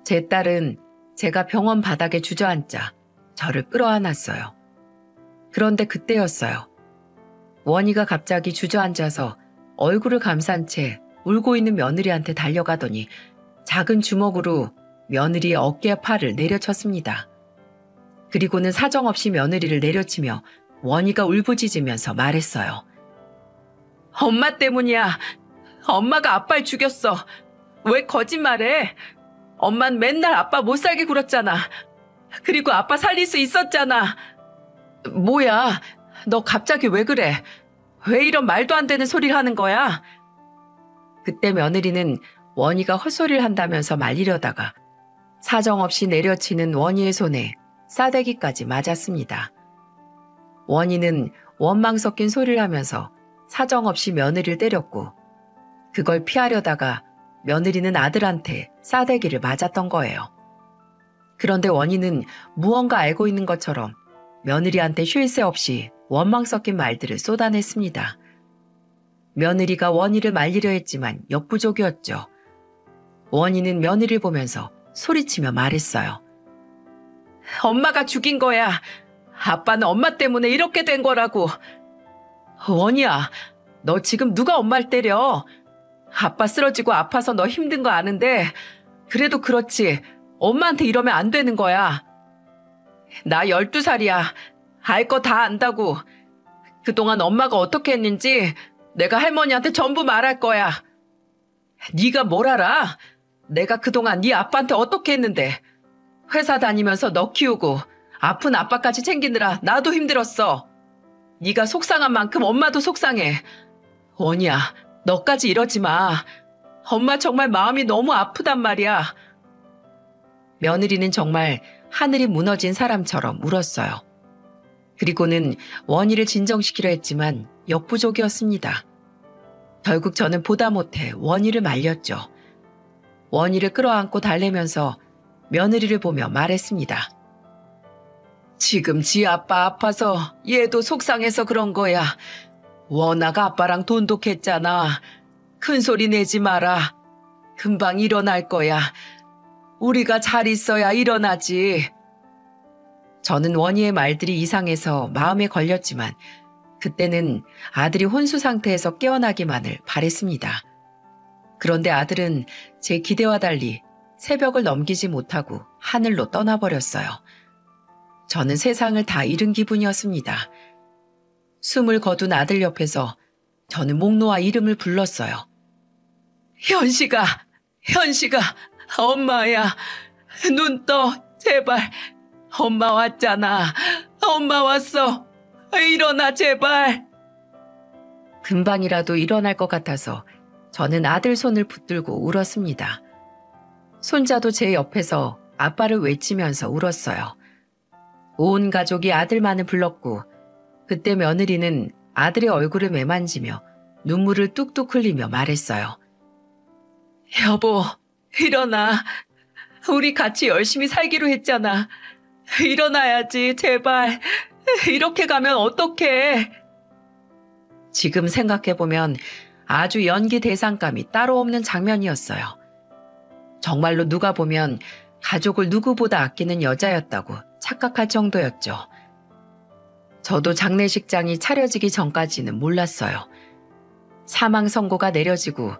제 딸은 제가 병원 바닥에 주저앉자 저를 끌어안았어요. 그런데 그때였어요. 원희가 갑자기 주저앉아서 얼굴을 감싼 채 울고 있는 며느리한테 달려가더니 작은 주먹으로 며느리의 어깨에 팔을 내려쳤습니다. 그리고는 사정없이 며느리를 내려치며 원희가 울부짖으면서 말했어요. 엄마 때문이야. 엄마가 아빠를 죽였어. 왜 거짓말해? 엄만 맨날 아빠 못 살게 굴었잖아. 그리고 아빠 살릴 수 있었잖아. 뭐야? 너 갑자기 왜 그래? 왜 이런 말도 안 되는 소리를 하는 거야? 그때 며느리는 원희가 헛소리를 한다면서 말리려다가 사정없이 내려치는 원희의 손에 싸대기까지 맞았습니다. 원희는 원망 섞인 소리를 하면서 사정없이 며느리를 때렸고 그걸 피하려다가 며느리는 아들한테 싸대기를 맞았던 거예요. 그런데 원희는 무언가 알고 있는 것처럼 며느리한테 쉴 새 없이 원망 섞인 말들을 쏟아냈습니다. 며느리가 원희를 말리려 했지만 역부족이었죠. 원희는 며느리를 보면서 소리치며 말했어요. 엄마가 죽인 거야. 아빠는 엄마 때문에 이렇게 된 거라고. 원희야, 너 지금 누가 엄마를 때려? 아빠 쓰러지고 아파서 너 힘든 거 아는데 그래도 그렇지 엄마한테 이러면 안 되는 거야. 나 12살이야. 알 거 다 안다고. 그동안 엄마가 어떻게 했는지 내가 할머니한테 전부 말할 거야. 네가 뭘 알아? 내가 그동안 네 아빠한테 어떻게 했는데. 회사 다니면서 너 키우고 아픈 아빠까지 챙기느라 나도 힘들었어. 네가 속상한 만큼 엄마도 속상해. 원희야, 너까지 이러지 마. 엄마 정말 마음이 너무 아프단 말이야. 며느리는 정말 하늘이 무너진 사람처럼 울었어요. 그리고는 원희를 진정시키려 했지만 역부족이었습니다. 결국 저는 보다 못해 원희를 말렸죠. 원희를 끌어안고 달래면서 며느리를 보며 말했습니다. 지금 지 아빠 아파서 얘도 속상해서 그런 거야. 워낙 아빠랑 돈독했잖아. 큰 소리 내지 마라. 금방 일어날 거야. 우리가 잘 있어야 일어나지. 저는 원희의 말들이 이상해서 마음에 걸렸지만 그때는 아들이 혼수 상태에서 깨어나기만을 바랬습니다. 그런데 아들은 제 기대와 달리 새벽을 넘기지 못하고 하늘로 떠나버렸어요. 저는 세상을 다 잃은 기분이었습니다. 숨을 거둔 아들 옆에서 저는 목 놓아 이름을 불렀어요. 현식아, 현식아, 엄마야. 눈 떠, 제발. 엄마 왔잖아. 엄마 왔어. 일어나, 제발. 금방이라도 일어날 것 같아서 저는 아들 손을 붙들고 울었습니다. 손자도 제 옆에서 아빠를 외치면서 울었어요. 온 가족이 아들만을 불렀고 그때 며느리는 아들의 얼굴을 매만지며 눈물을 뚝뚝 흘리며 말했어요. 여보, 일어나. 우리 같이 열심히 살기로 했잖아. 일어나야지, 제발. 이렇게 가면 어떡해. 지금 생각해보면 아주 연기 대상감이 따로 없는 장면이었어요. 정말로 누가 보면 가족을 누구보다 아끼는 여자였다고 착각할 정도였죠. 저도 장례식장이 차려지기 전까지는 몰랐어요. 사망 선고가 내려지고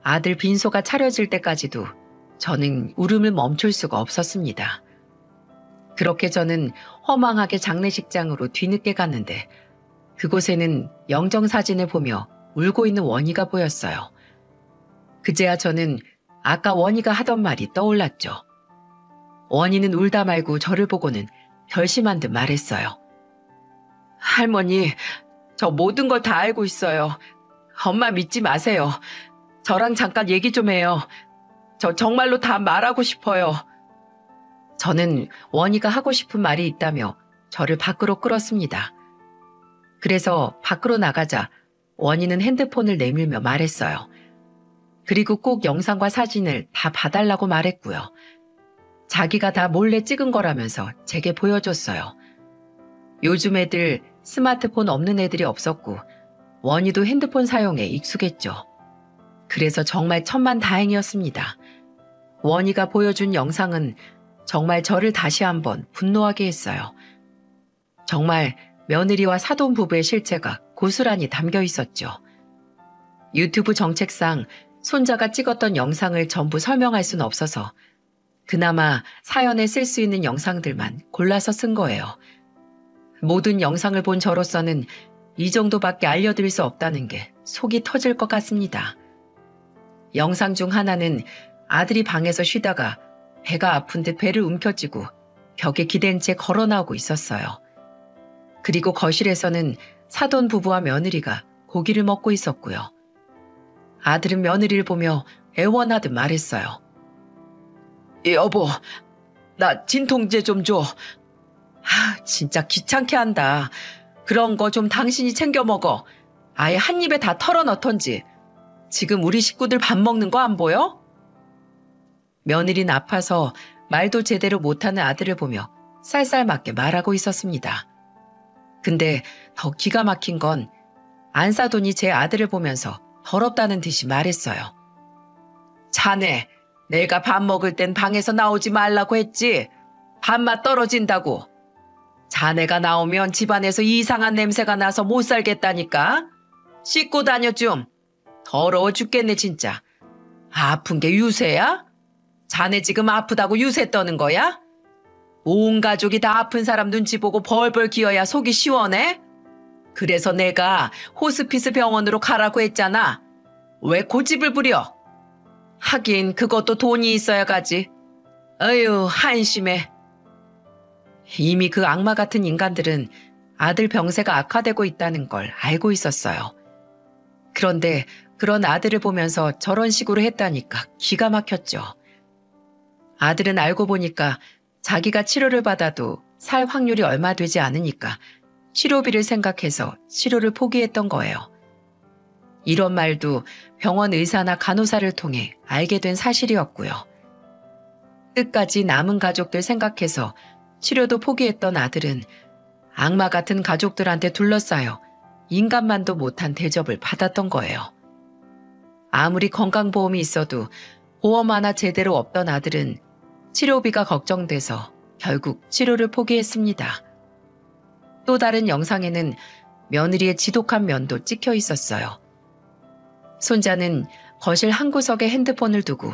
아들 빈소가 차려질 때까지도 저는 울음을 멈출 수가 없었습니다. 그렇게 저는 허망하게 장례식장으로 뒤늦게 갔는데 그곳에는 영정사진을 보며 울고 있는 원희가 보였어요. 그제야 저는 아까 원희가 하던 말이 떠올랐죠. 원희는 울다 말고 저를 보고는 결심한 듯 말했어요. 할머니, 저 모든 걸 다 알고 있어요. 엄마 믿지 마세요. 저랑 잠깐 얘기 좀 해요. 저 정말로 다 말하고 싶어요. 저는 원희가 하고 싶은 말이 있다며 저를 밖으로 끌었습니다. 그래서 밖으로 나가자 원희는 핸드폰을 내밀며 말했어요. 그리고 꼭 영상과 사진을 다 봐달라고 말했고요. 자기가 다 몰래 찍은 거라면서 제게 보여줬어요. 요즘 애들 스마트폰 없는 애들이 없었고 원희도 핸드폰 사용에 익숙했죠. 그래서 정말 천만다행이었습니다. 원희가 보여준 영상은 정말 저를 다시 한번 분노하게 했어요. 정말 며느리와 사돈 부부의 실체가 고스란히 담겨 있었죠. 유튜브 정책상 손자가 찍었던 영상을 전부 설명할 수는 없어서 그나마 사연에 쓸 수 있는 영상들만 골라서 쓴 거예요. 모든 영상을 본 저로서는 이 정도밖에 알려드릴 수 없다는 게 속이 터질 것 같습니다. 영상 중 하나는 아들이 방에서 쉬다가 배가 아픈 듯 배를 움켜쥐고 벽에 기댄 채 걸어 나오고 있었어요. 그리고 거실에서는 사돈 부부와 며느리가 고기를 먹고 있었고요. 아들은 며느리를 보며 애원하듯 말했어요. 여보, 나 진통제 좀 줘. 진짜 귀찮게 한다. 그런 거 좀 당신이 챙겨 먹어. 아예 한 입에 다 털어 넣던지. 지금 우리 식구들 밥 먹는 거 안 보여? 며느리는 아파서 말도 제대로 못하는 아들을 보며 쌀쌀맞게 말하고 있었습니다. 근데 더 기가 막힌 건 안사돈이 제 아들을 보면서 더럽다는 듯이 말했어요. 자네, 내가 밥 먹을 땐 방에서 나오지 말라고 했지. 밥맛 떨어진다고. 자네가 나오면 집안에서 이상한 냄새가 나서 못 살겠다니까. 씻고 다녀 좀. 더러워 죽겠네 진짜. 아픈 게 유세야? 자네 지금 아프다고 유세 떠는 거야? 온 가족이 다 아픈 사람 눈치 보고 벌벌 기어야 속이 시원해? 그래서 내가 호스피스 병원으로 가라고 했잖아. 왜 고집을 부려? 하긴 그것도 돈이 있어야 가지. 어휴, 한심해. 이미 그 악마 같은 인간들은 아들 병세가 악화되고 있다는 걸 알고 있었어요. 그런데 그런 아들을 보면서 저런 식으로 했다니까 기가 막혔죠. 아들은 알고 보니까 자기가 치료를 받아도 살 확률이 얼마 되지 않으니까 치료비를 생각해서 치료를 포기했던 거예요. 이런 말도 병원 의사나 간호사를 통해 알게 된 사실이었고요. 끝까지 남은 가족들 생각해서 치료도 포기했던 아들은 악마 같은 가족들한테 둘러싸여 인간만도 못한 대접을 받았던 거예요. 아무리 건강보험이 있어도 보험 하나 제대로 없던 아들은 치료비가 걱정돼서 결국 치료를 포기했습니다. 또 다른 영상에는 며느리의 지독한 면도 찍혀 있었어요. 손자는 거실 한 구석에 핸드폰을 두고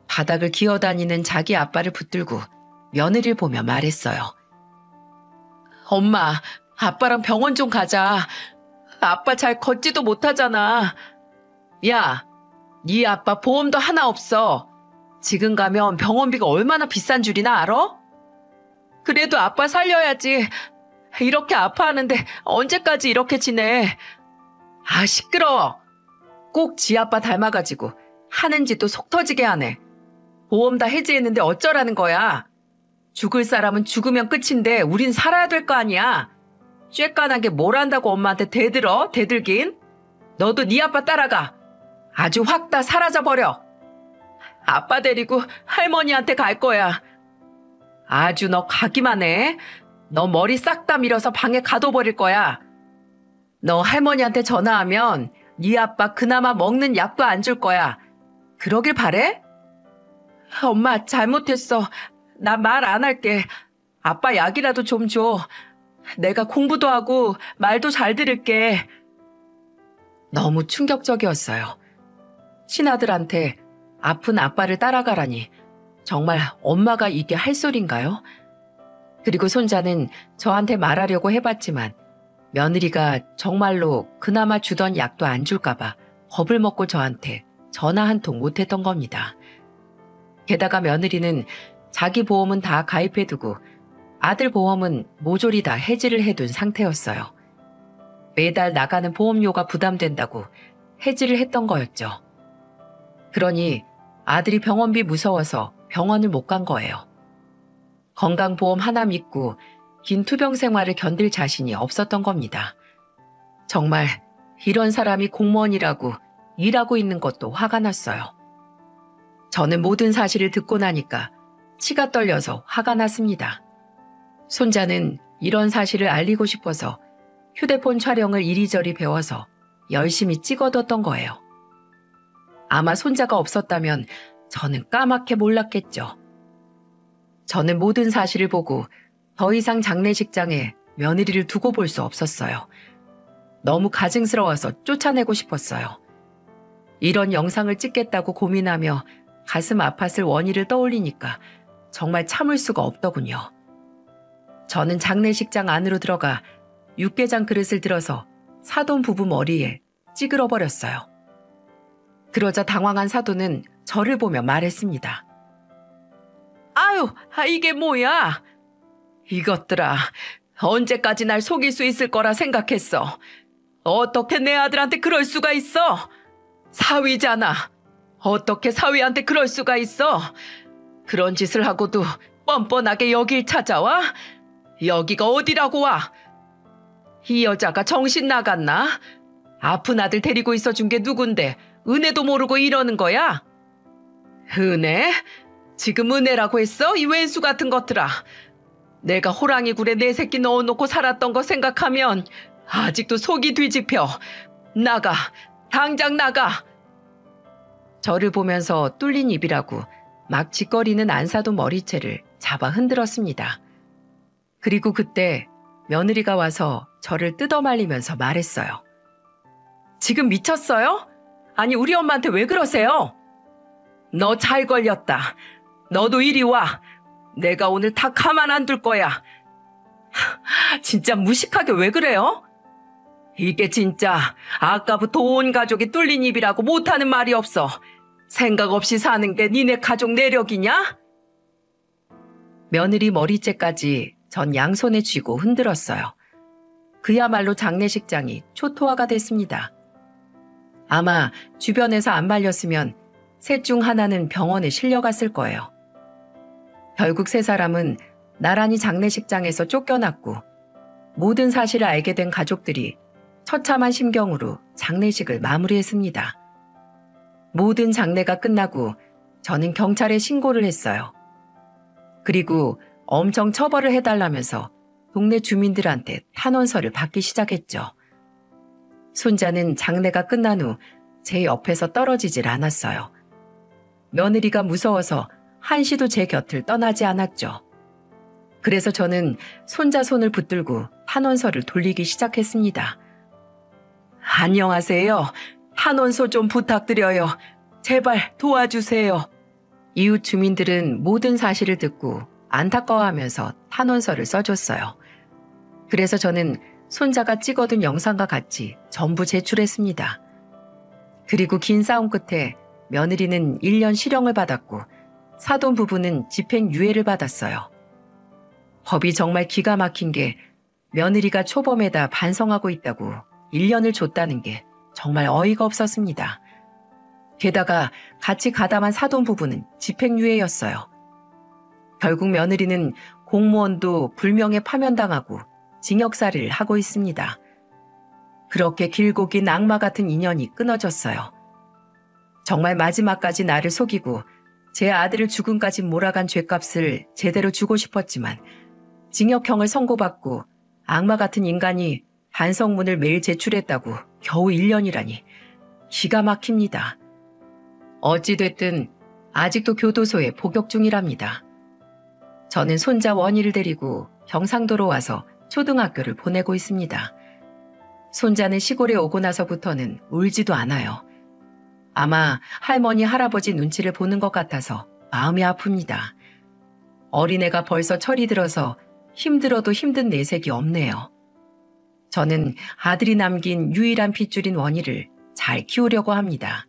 바닥을 기어다니는 자기 아빠를 붙들고 며느리를 보며 말했어요. 엄마, 아빠랑 병원 좀 가자. 아빠 잘 걷지도 못하잖아. 야, 네 아빠 보험도 하나 없어. 지금 가면 병원비가 얼마나 비싼 줄이나 알아? 그래도 아빠 살려야지. 이렇게 아파하는데 언제까지 이렇게 지내. 시끄러워. 꼭 지 아빠 닮아가지고 하는 짓도 속 터지게 하네. 보험 다 해지했는데 어쩌라는 거야. 죽을 사람은 죽으면 끝인데 우린 살아야 될 거 아니야. 쬐깐하게 뭘 한다고 엄마한테 대들어? 대들긴? 너도 네 아빠 따라가. 아주 확 다 사라져버려. 아빠 데리고 할머니한테 갈 거야. 아주 너 가기만 해. 너 머리 싹 다 밀어서 방에 가둬버릴 거야. 너 할머니한테 전화하면 네 아빠 그나마 먹는 약도 안 줄 거야. 그러길 바래? 엄마 잘못했어. 나 말 안 할게. 아빠 약이라도 좀 줘. 내가 공부도 하고 말도 잘 들을게. 너무 충격적이었어요. 친아들한테 아픈 아빠를 따라가라니 정말 엄마가 이게 할 소린가요? 그리고 손자는 저한테 말하려고 해봤지만 며느리가 정말로 그나마 주던 약도 안 줄까봐 겁을 먹고 저한테 전화 한 통 못했던 겁니다. 게다가 며느리는 자기 보험은 다 가입해두고 아들 보험은 모조리 다 해지를 해둔 상태였어요. 매달 나가는 보험료가 부담된다고 해지를 했던 거였죠. 그러니 아들이 병원비 무서워서 병원을 못 간 거예요. 건강보험 하나 믿고 긴 투병 생활을 견딜 자신이 없었던 겁니다. 정말 이런 사람이 공무원이라고 일하고 있는 것도 화가 났어요. 저는 모든 사실을 듣고 나니까 치가 떨려서 화가 났습니다. 손자는 이런 사실을 알리고 싶어서 휴대폰 촬영을 이리저리 배워서 열심히 찍어뒀던 거예요. 아마 손자가 없었다면 저는 까맣게 몰랐겠죠. 저는 모든 사실을 보고 더 이상 장례식장에 며느리를 두고 볼 수 없었어요. 너무 가증스러워서 쫓아내고 싶었어요. 이런 영상을 찍겠다고 고민하며 가슴 아팠을 원희를 떠올리니까 정말 참을 수가 없더군요. 저는 장례식장 안으로 들어가 육개장 그릇을 들어서 사돈 부부 머리에 찌그러 버렸어요. 그러자 당황한 사돈은 저를 보며 말했습니다. 아유, 이게 뭐야? 이것들아, 언제까지 날 속일 수 있을 거라 생각했어. 어떻게 내 아들한테 그럴 수가 있어? 사위잖아. 어떻게 사위한테 그럴 수가 있어? 그런 짓을 하고도 뻔뻔하게 여길 찾아와? 여기가 어디라고 와? 이 여자가 정신 나갔나? 아픈 아들 데리고 있어준 게 누군데 은혜도 모르고 이러는 거야? 은혜? 지금 은혜라고 했어? 이 왼수 같은 것들아. 내가 호랑이 굴에 내 새끼 넣어놓고 살았던 거 생각하면 아직도 속이 뒤집혀. 나가. 당장 나가. 저를 보면서 뚫린 입이라고 막 짓거리는 안사돈 머리채를 잡아 흔들었습니다. 그리고 그때 며느리가 와서 저를 뜯어말리면서 말했어요. 지금 미쳤어요? 아니 우리 엄마한테 왜 그러세요? 너 잘 걸렸다. 너도 이리 와. 내가 오늘 다 가만 안 둘 거야. 진짜 무식하게 왜 그래요? 이게 진짜 아까부터 온 가족이 뚫린 입이라고 못하는 말이 없어. 생각 없이 사는 게 니네 가족 내력이냐? 며느리 머리채까지 전 양손에 쥐고 흔들었어요. 그야말로 장례식장이 초토화가 됐습니다. 아마 주변에서 안 말렸으면 셋 중 하나는 병원에 실려갔을 거예요. 결국 세 사람은 나란히 장례식장에서 쫓겨났고 모든 사실을 알게 된 가족들이 처참한 심경으로 장례식을 마무리했습니다. 모든 장례가 끝나고 저는 경찰에 신고를 했어요. 그리고 엄청 처벌을 해달라면서 동네 주민들한테 탄원서를 받기 시작했죠. 손자는 장례가 끝난 후 제 옆에서 떨어지질 않았어요. 며느리가 무서워서 한시도 제 곁을 떠나지 않았죠. 그래서 저는 손자 손을 붙들고 탄원서를 돌리기 시작했습니다. 안녕하세요. 탄원서 좀 부탁드려요. 제발 도와주세요. 이웃 주민들은 모든 사실을 듣고 안타까워하면서 탄원서를 써줬어요. 그래서 저는 손자가 찍어둔 영상과 같이 전부 제출했습니다. 그리고 긴 싸움 끝에 며느리는 1년 실형을 받았고 사돈 부부는 집행유예를 받았어요. 법이 정말 기가 막힌 게 며느리가 초범에다 반성하고 있다고 1년을 줬다는 게 정말 어이가 없었습니다. 게다가 같이 가담한 사돈 부부는 집행유예였어요. 결국 며느리는 공무원도 불명예 파면당하고 징역살이를 하고 있습니다. 그렇게 길고 긴 악마 같은 인연이 끊어졌어요. 정말 마지막까지 나를 속이고 제 아들을 죽음까지 몰아간 죗값을 제대로 주고 싶었지만 징역형을 선고받고 악마 같은 인간이 반성문을 매일 제출했다고 겨우 1년이라니 기가 막힙니다. 어찌됐든 아직도 교도소에 복역 중이랍니다. 저는 손자 원희를 데리고 경상도로 와서 초등학교를 보내고 있습니다. 손자는 시골에 오고 나서부터는 울지도 않아요. 아마 할머니, 할아버지 눈치를 보는 것 같아서 마음이 아픕니다. 어린애가 벌써 철이 들어서 힘들어도 힘든 내색이 없네요. 저는 아들이 남긴 유일한 핏줄인 원희를 잘 키우려고 합니다.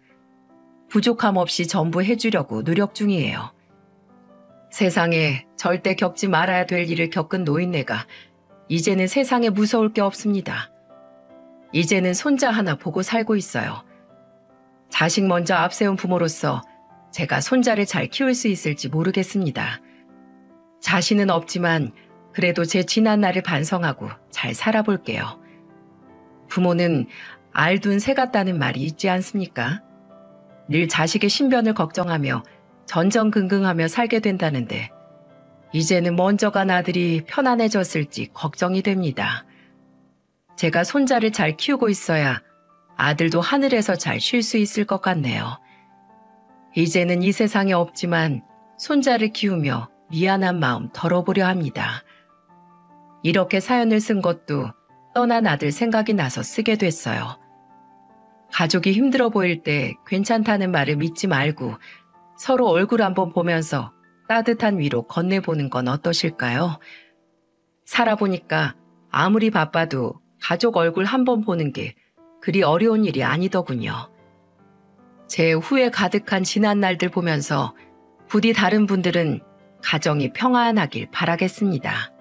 부족함 없이 전부 해주려고 노력 중이에요. 세상에 절대 겪지 말아야 될 일을 겪은 노인네가 이제는 세상에 무서울 게 없습니다. 이제는 손자 하나 보고 살고 있어요. 자식 먼저 앞세운 부모로서 제가 손자를 잘 키울 수 있을지 모르겠습니다. 자신은 없지만 그래도 제 지난 날을 반성하고 잘 살아볼게요. 부모는 알둔 새 같다는 말이 있지 않습니까? 늘 자식의 신변을 걱정하며 전전긍긍하며 살게 된다는데 이제는 먼저 간 아들이 편안해졌을지 걱정이 됩니다. 제가 손자를 잘 키우고 있어야 아들도 하늘에서 잘 쉴 수 있을 것 같네요. 이제는 이 세상에 없지만 손자를 키우며 미안한 마음 덜어보려 합니다. 이렇게 사연을 쓴 것도 떠난 아들 생각이 나서 쓰게 됐어요. 가족이 힘들어 보일 때 괜찮다는 말을 믿지 말고 서로 얼굴 한번 보면서 따뜻한 위로 건네보는 건 어떠실까요? 살아보니까 아무리 바빠도 가족 얼굴 한번 보는 게 그리 어려운 일이 아니더군요. 제 후회 가득한 지난 날들 보면서 부디 다른 분들은 가정이 평안하길 바라겠습니다.